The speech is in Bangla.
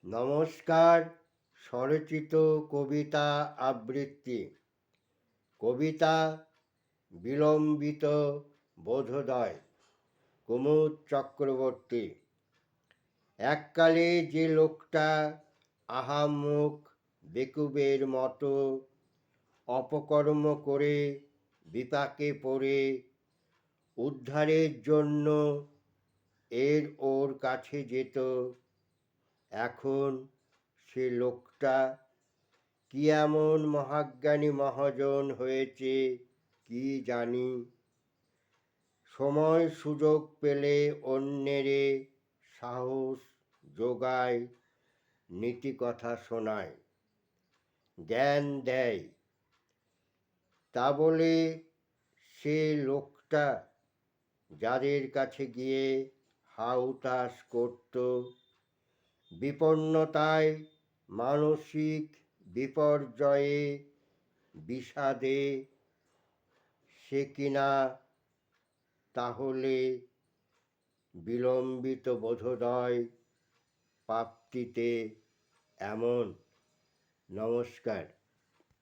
নমস্কার। স্বরচিত কবিতা আবৃত্তি। কবিতা বিলম্বিত বোধোদয়, কুমুদ চক্রবর্তী। এককালে যে লোকটা আহাম্মক বেকুবের মতো অপকর্ম করে বিপাকে পড়ে উদ্ধারের জন্য ওর কাছে যেত, এখন সে লোকটা কি এমন মহাজ্ঞানী মহাজন হয়েছে কি জানি। সময় সুযোগ পেলে অন্যেরে সাহস যোগায়, নীতি কথা শোনায়, জ্ঞান দেয়। তা বলে সে লোকটা যাদের কাছে গিয়ে হাউতাস করত, বিপন্নতায়, মানসিক বিপর্যয়ে, বিষাদে, সে কিনা তাহলে বিলম্বিত বোধোদয় প্রাপ্তিতে এমন। নমস্কার।